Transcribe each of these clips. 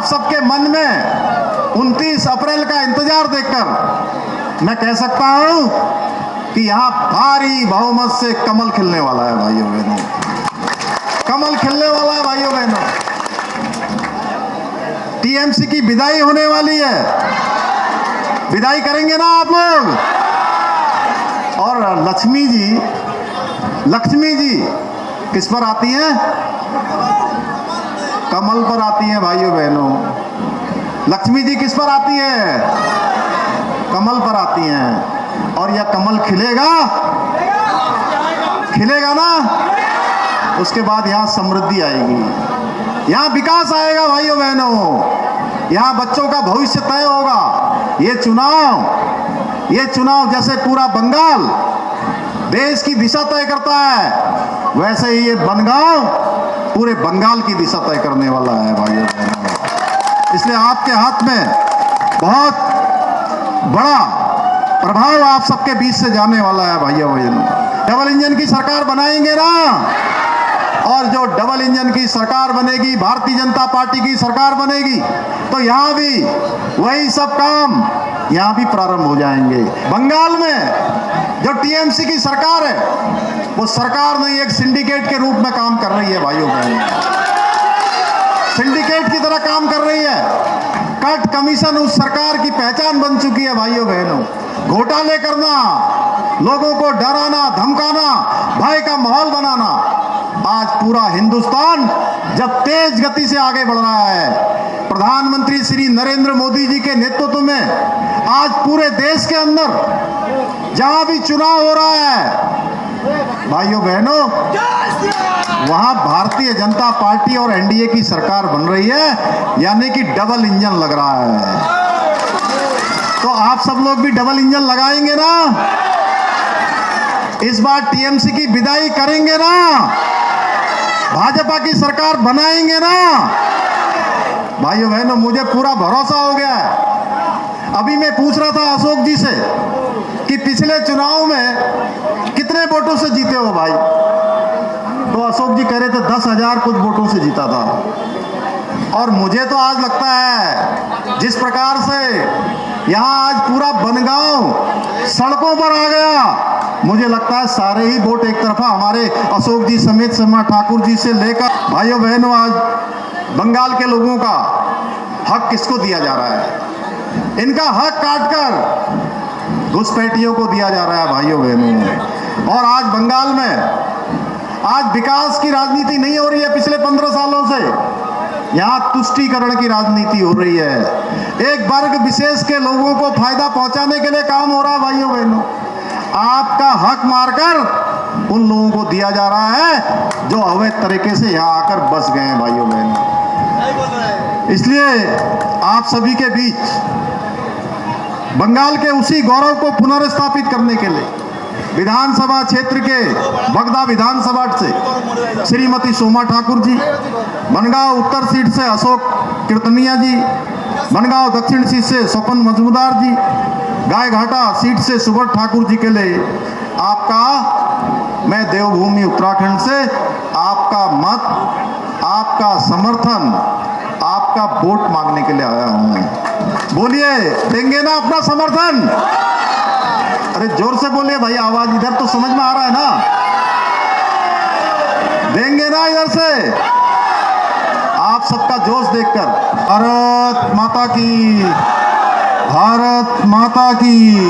सबके मन में 29 अप्रैल का इंतजार देखकर मैं कह सकता हूं कि यहां भारी बहुमत से कमल खिलने वाला है भाइयों बहनों, कमल खिलने वाला है भाइयों बहनों। टीएमसी की विदाई होने वाली है, विदाई करेंगे ना आप लोग। और लक्ष्मी जी किस पर आती हैं? कमल पर आती हैं भाइयों बहनों। लक्ष्मी जी किस पर आती है? कमल पर आती हैं। और यह कमल खिलेगा ना, उसके बाद यहाँ समृद्धि आएगी, यहाँ विकास आएगा भाइयों बहनों, यहाँ बच्चों का भविष्य तय होगा। ये चुनाव जैसे पूरा बंगाल देश की दिशा तय करता है, वैसे ही ये बनगांव पूरे बंगाल की दिशा तय करने वाला है भाइयों बहनों। इसलिए आपके हाथ में बहुत बड़ा प्रभाव आप सबके बीच से जाने वाला है भाइयों बहनों। डबल इंजन की सरकार बनाएंगे ना, और जो डबल इंजन की सरकार बनेगी, भारतीय जनता पार्टी की सरकार बनेगी, तो यहाँ भी वही सब काम यहाँ भी प्रारंभ हो जाएंगे। बंगाल में जो टीएमसी की सरकार है, वो सरकार नहीं एक सिंडिकेट के रूप में काम कर रही है भाइयों बहनों, सिंडिकेट की तरह काम कर रही है। कट कमीशन उस सरकार की पहचान बन चुकी है भाइयों बहनों। घोटाले करना, लोगों को डराना, धमकाना, भय का माहौल बनाना। आज पूरा हिंदुस्तान जब तेज गति से आगे बढ़ रहा है, प्रधानमंत्री श्री नरेंद्र मोदी जी के नेतृत्व में आज पूरे देश के अंदर जहां भी चुनाव हो रहा है भाइयों बहनों, वहां भारतीय जनता पार्टी और एनडीए की सरकार बन रही है, यानी कि डबल इंजन लग रहा है। तो आप सब लोग भी डबल इंजन लगाएंगे ना, इस बार टीएमसी की विदाई करेंगे ना, भाजपा की सरकार बनाएंगे ना भाइयों बहनों। मुझे पूरा भरोसा हो गया है। अभी मैं पूछ रहा था अशोक जी से कि पिछले चुनाव में कितने वोटों से जीते हो भाई, तो अशोक जी कह रहे थे 10,000 कुछ वोटों से जीता था। और मुझे तो आज लगता है जिस प्रकार से यहाँ आज पूरा बनगांव सड़कों पर आ गया, मुझे लगता है सारे ही वोट एक तरफा हमारे अशोक जी समेत शर्मा ठाकुर जी से लेकर भाइयों बहनों, आज बंगाल के लोगों का हक किसको दिया जा रहा है? इनका हक काटकर घुसपैठियों को दिया जा रहा है भाइयों बहनों। और आज बंगाल में आज विकास की राजनीति नहीं हो रही है पिछले 15 सालों से, यहाँ तुष्टीकरण की राजनीति हो रही है। एक वर्ग विशेष के लोगों को फायदा पहुंचाने के लिए काम हो रहा है भाइयों बहनों। आपका हक मारकर उन लोगों को दिया जा रहा है जो अवैध तरीके से यहाँ आकर बस गए हैं भाइयों बहनों। इसलिए आप सभी के बीच बंगाल के उसी गौरव को पुनर्स्थापित करने के लिए विधानसभा क्षेत्र के बगदा विधानसभा से श्रीमती सोमा ठाकुर जी, बनगांव उत्तर सीट से अशोक कीर्तनिया जी, बनगांव दक्षिण सीट से स्वपन मजूमदार जी, गायघाटा सीट से सुब्रत ठाकुर जी के लिए आपका, मैं देवभूमि उत्तराखंड से आपका मत, आपका समर्थन, आपका वोट मांगने के लिए आया हूं। बोलिए, देंगे ना अपना समर्थन? अरे जोर से बोलिए भाई, आवाज इधर तो समझ में आ रहा है ना? देंगे ना इधर से? आप सबका जोश देखकर भारत माता की, भारत माता की,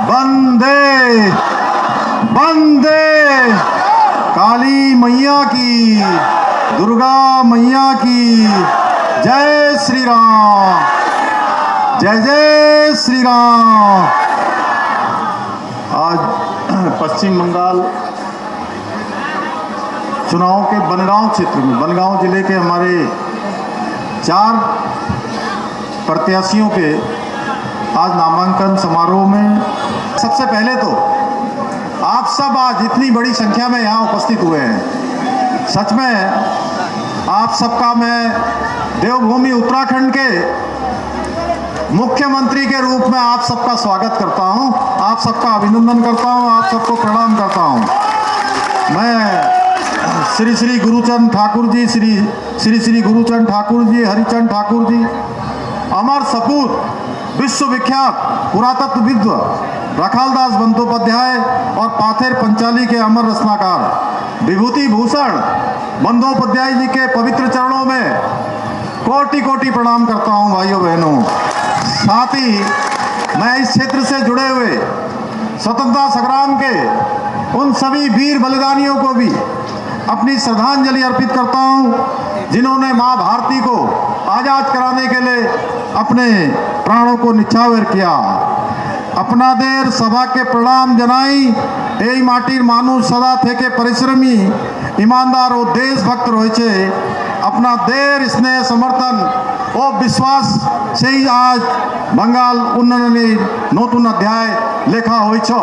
वंदे वंदे, काली मैया की, दुर्गा मैया की, जय श्री राम, जय जय श्री राम। आज पश्चिम बंगाल चुनाव के बनगांव क्षेत्र में, बनगांव जिले के हमारे 4 प्रत्याशियों के आज नामांकन समारोह में, सबसे पहले तो आप सब आज इतनी बड़ी संख्या में यहाँ उपस्थित हुए हैं, सच में आप सबका मैं देवभूमि उत्तराखंड के मुख्यमंत्री के रूप में आप सबका स्वागत करता हूं, आप सबका अभिनंदन करता हूं, आप सबको प्रणाम करता हूं। मैं श्री गुरुचरण ठाकुर जी, श्री श्री श्री गुरुचंद ठाकुर जी, हरिचंद ठाकुर जी, अमर सपूत विश्वविख्यात पुरातत्वविद रखालदास बंदोपाध्याय और पाथेर पंचाली के अमर रचनाकार विभूति भूषण बंदोपाध्याय जी के पवित्र चरणों में कोटि कोटि प्रणाम करता हूं भाइयों बहनों। साथ ही मैं इस क्षेत्र से जुड़े हुए स्वतंत्रता संग्राम के उन सभी वीर बलिदानियों को भी अपनी श्रद्धांजलि अर्पित करता हूं जिन्होंने मां भारती को आजाद कराने के लिए अपने प्राणों को निछावर किया। अपना देर सभा के प्रणाम जनाई এই মাটির মানুষ सदा থেকে परिश्रमी ईमानदार और देशभक्त রয়েছে। अपना देर स्नेह समर्थन और विश्वास से ही आज बंगाल उन्नयने नतून अध्याय लेखा হয়েছে।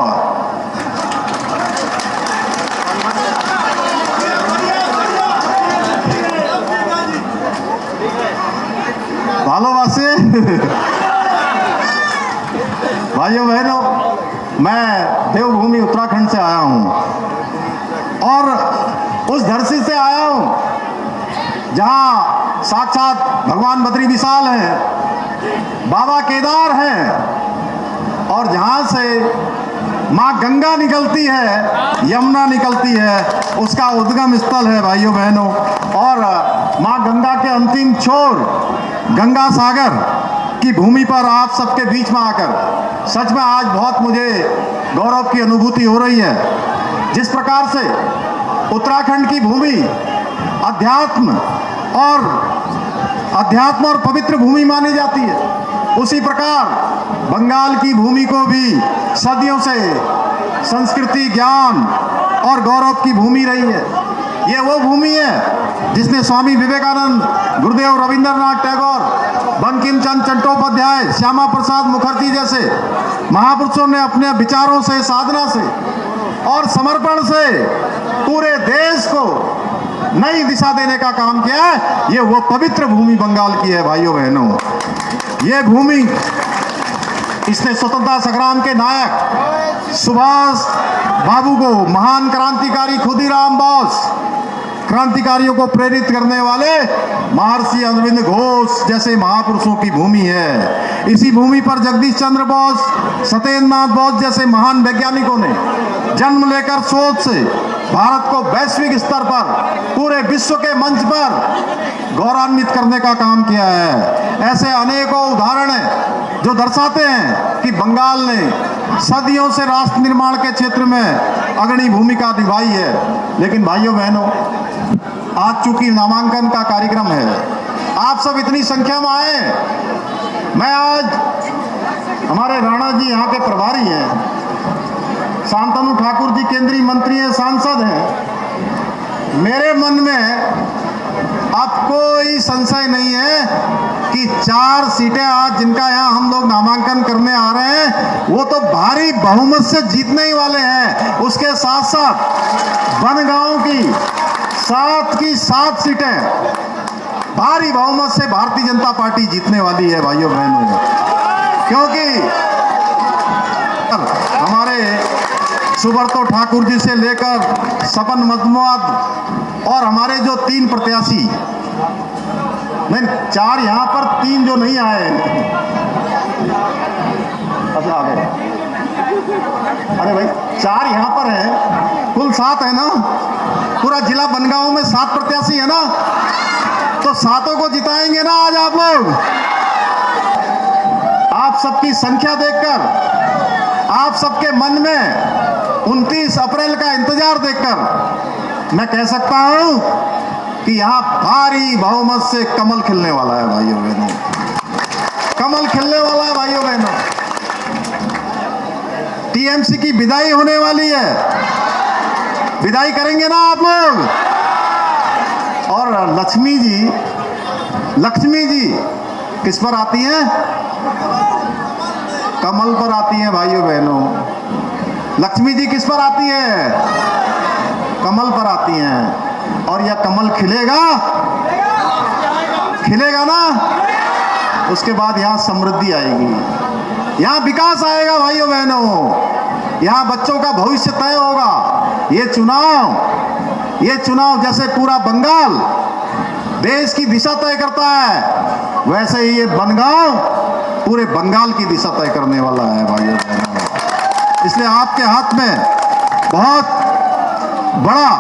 ভালোবাসে भाइयों बहनों, मैं देवभूमि उत्तराखंड से आया हूं और उस धरती से आया हूं जहां साक्षात भगवान बद्री विशाल हैं, बाबा केदार हैं और जहां से मां गंगा निकलती है, यमुना निकलती है, उसका उद्गम स्थल है भाइयों बहनों। और मां गंगा के अंतिम छोर गंगा सागर की भूमि पर आप सबके बीच में आकर सच में आज बहुत मुझे गौरव की अनुभूति हो रही है। जिस प्रकार से उत्तराखंड की भूमि अध्यात्म और पवित्र भूमि मानी जाती है, उसी प्रकार बंगाल की भूमि को भी सदियों से संस्कृति, ज्ञान और गौरव की भूमि रही है। ये वो भूमि है जिसने स्वामी विवेकानंद, गुरुदेव रविंद्रनाथ टैगोर, बंकिम चंद्र चट्टोपाध्याय, श्यामा प्रसाद मुखर्जी जैसे महापुरुषों ने अपने विचारों से, साधना से और समर्पण से पूरे देश को नई दिशा देने का काम किया है। ये वो पवित्र भूमि बंगाल की है भाइयों बहनों। ये भूमि, इसने स्वतंत्रता संग्राम के नायक सुभाष बाबू को, महान क्रांतिकारी खुदीराम बोस, क्रांतिकारियों को प्रेरित करने वाले महर्षि अरविंद घोष जैसे महापुरुषों की भूमि है। इसी भूमि पर जगदीश चंद्र बोस, सत्येंद्रनाथ बोस जैसे महान वैज्ञानिकों ने जन्म लेकर सोच से भारत को वैश्विक स्तर पर, पूरे विश्व के मंच पर गौरवान्वित करने का काम किया है। ऐसे अनेकों उदाहरण हैं जो दर्शाते हैं कि बंगाल ने सदियों से राष्ट्र निर्माण के क्षेत्र में अग्रणी भूमिका निभाई है। लेकिन भाइयों बहनों, आज चूंकि नामांकन का कार्यक्रम है, आप सब इतनी संख्या में आए, मैं आज हमारे राणा जी यहाँ के प्रभारी हैं, शांतनु ठाकुर जी केंद्रीय मंत्री हैं, सांसद हैं, मेरे मन में अब कोई संशय नहीं है कि 4 सीटें आज जिनका यहाँ हम लोग नामांकन करने आ रहे हैं वो तो भारी बहुमत से जीतने ही वाले हैं। उसके साथ साथ बनगांव की 7 सीटें भारी बहुमत से भारतीय जनता पार्टी जीतने वाली है भाइयों बहनों। क्योंकि हमारे सुब्रतो ठाकुर जी से लेकर सपन मजमुआत और हमारे जो 3 प्रत्याशी, नहीं 4 यहाँ पर, 3 जो नहीं आए, अच्छा आ गए, अरे भाई 4 यहाँ पर हैं, कुल 7 है ना, पूरा जिला बनगांव में 7 प्रत्याशी है ना, तो 7 को जिताएंगे ना आज आप लोग। आप सबकी संख्या देखकर, आप सबके मन में 29 अप्रैल का इंतजार देखकर मैं कह सकता हूं कि यहां भारी बहुमत से कमल खिलने वाला है भाइयों बहनों, कमल खिलने वाला है भाइयों बहनों। टीएमसी की विदाई होने वाली है, विदाई करेंगे ना आप लोग। और लक्ष्मी जी किस पर आती हैं? कमल पर आती हैं भाइयों बहनों। लक्ष्मी जी किस पर आती है? कमल पर आती हैं। और यह कमल खिलेगा ना, उसके बाद यहाँ समृद्धि आएगी, यहाँ विकास आएगा भाइयों बहनों, यहाँ बच्चों का भविष्य तय होगा। ये चुनाव जैसे पूरा बंगाल देश की दिशा तय करता है, वैसे ही ये बनगांव पूरे बंगाल की दिशा तय करने वाला है भाइयों बहनों। इसलिए आपके हाथ में बहुत बड़ा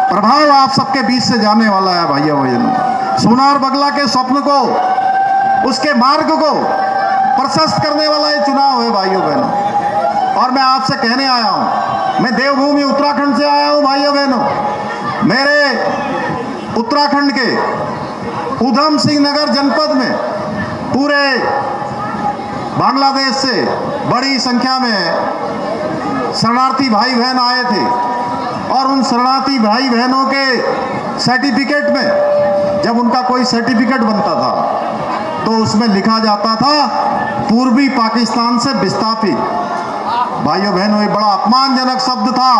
प्रभाव आप सबके बीच से जाने वाला है भाइयों बहनों। सोनार बगला के स्वप्न को, उसके मार्ग को प्रशस्त करने वाला ये चुनाव है भाइयों बहनों। और मैं आपसे कहने आया हूं, मैं देवभूमि उत्तराखंड से आया हूं भाइयों बहनों। मेरे उत्तराखंड के उधम सिंह नगर जनपद में पूरे बांग्लादेश से बड़ी संख्या में शरणार्थी भाई बहन आए थे और उन शरणार्थी भाई बहनों के सर्टिफिकेट में जब उनका कोई सर्टिफिकेट बनता था तो उसमें लिखा जाता था पूर्वी पाकिस्तान से विस्थापित। भाइयों बहनों, ये बड़ा अपमानजनक शब्द था।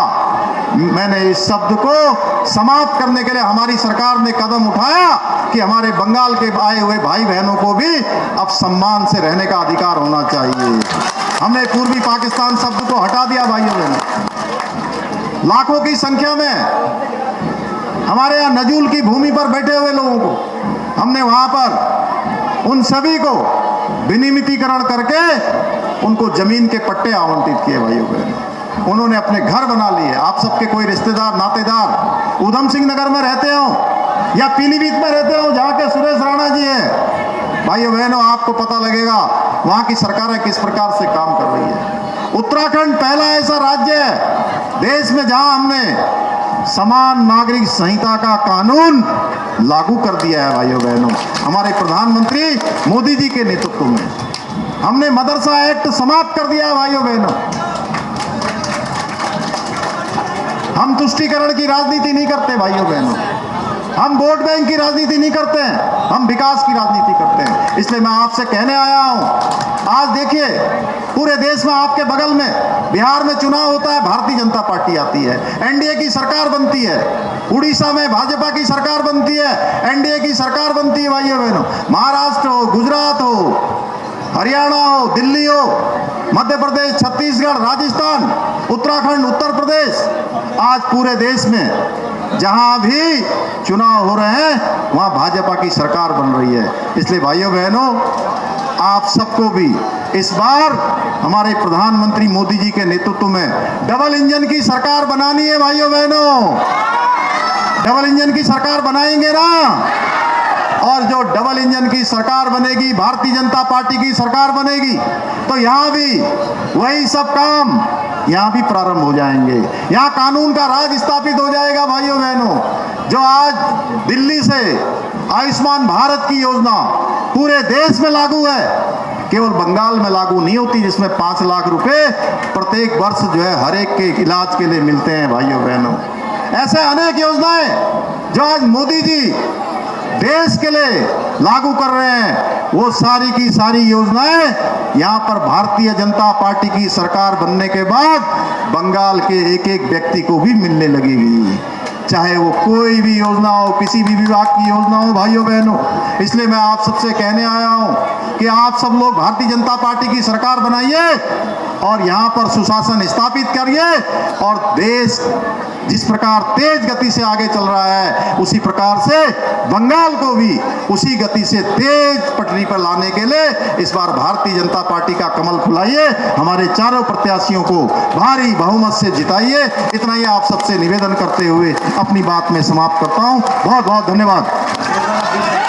मैंने इस शब्द को समाप्त करने के लिए हमारी सरकार ने कदम उठाया कि हमारे बंगाल के आए हुए भाई बहनों को भी अब सम्मान से रहने का अधिकार होना चाहिए। हमने पूर्वी पाकिस्तान शब्द को हटा दिया भाइयों बहनों। लाखों की संख्या में हमारे यहाँ नजूल की भूमि पर बैठे हुए लोगों को हमने वहां पर उन सभी को विनियमितीकरण करके उनको जमीन के पट्टे आवंटित किए भाइयों बहनों। उन्होंने अपने घर बना लिए। आप सबके कोई रिश्तेदार नातेदार उधम सिंह नगर में रहते हो या पीलीभीत में रहते हो जहाँ के सुरेश राणा जी हैं, भाइयों बहनों, आपको पता लगेगा वहाँ की सरकारें किस प्रकार से काम कर रही है। उत्तराखंड पहला ऐसा राज्य है देश में जहाँ हमने समान नागरिक संहिता का कानून लागू कर दिया है भाइयों बहनों। हमारे प्रधानमंत्री मोदी जी के नेतृत्व में हमने मदरसा एक्ट समाप्त कर दिया है भाइयों बहनों। हम तुष्टीकरण की राजनीति नहीं करते भाइयों बहनों, हम वोट बैंक की राजनीति नहीं करते हैं, हम विकास की राजनीति करते हैं। इसलिए मैं आपसे कहने आया हूं, आज देखिए पूरे देश में आपके बगल में बिहार में चुनाव होता है, भारतीय जनता पार्टी आती है, एनडीए की सरकार बनती है। उड़ीसा में भाजपा की सरकार बनती है, एनडीए की सरकार बनती है भाइयों बहनों। महाराष्ट्र हो, गुजरात हो, हरियाणा हो, दिल्ली हो, मध्य प्रदेश, छत्तीसगढ़, राजस्थान, उत्तराखंड, उत्तर प्रदेश, आज पूरे देश में जहां भी चुनाव हो रहे हैं वहां भाजपा की सरकार बन रही है। इसलिए भाइयों बहनों, आप सबको भी इस बार हमारे प्रधानमंत्री मोदी जी के नेतृत्व में डबल इंजन की सरकार बनानी है भाइयों बहनों। डबल इंजन की सरकार बनाएंगे ना, और जो डबल इंजन की सरकार बनेगी, भारतीय जनता पार्टी की सरकार बनेगी, तो यहाँ भी वही सब काम यहाँ भी प्रारंभ हो जाएंगे। यहाँ कानून का राज स्थापित हो जाएगा भाइयों बहनों। जो आज दिल्ली से आयुष्मान भारत की योजना पूरे देश में लागू है, केवल बंगाल में लागू नहीं होती, जिसमें 5 लाख रुपए प्रत्येक वर्ष जो है हर एक के इलाज के लिए मिलते हैं भाइयों बहनों। ऐसे अनेक योजनाएं जो आज मोदी जी देश के लिए लागू कर रहे हैं, वो सारी की सारी योजनाएं यहाँ पर भारतीय जनता पार्टी की सरकार बनने के बाद बंगाल के एक एक व्यक्ति को भी मिलने लगेगी, चाहे वो कोई भी योजना हो, किसी भी विभाग की योजना हो भाइयों बहनों। इसलिए मैं आप सबसे कहने आया हूँ कि आप सब लोग भारतीय जनता पार्टी की सरकार बनाइए और यहाँ पर सुशासन स्थापित करिए, और देश जिस प्रकार तेज गति से आगे चल रहा है उसी प्रकार से बंगाल को भी उसी गति से तेज पटरी पर लाने के लिए इस बार भारतीय जनता पार्टी का कमल खुलाइए, हमारे चारों प्रत्याशियों को भारी बहुमत से जिताइए। इतना ही आप सबसे निवेदन करते हुए अपनी बात में समाप्त करता हूं। बहुत बहुत धन्यवाद।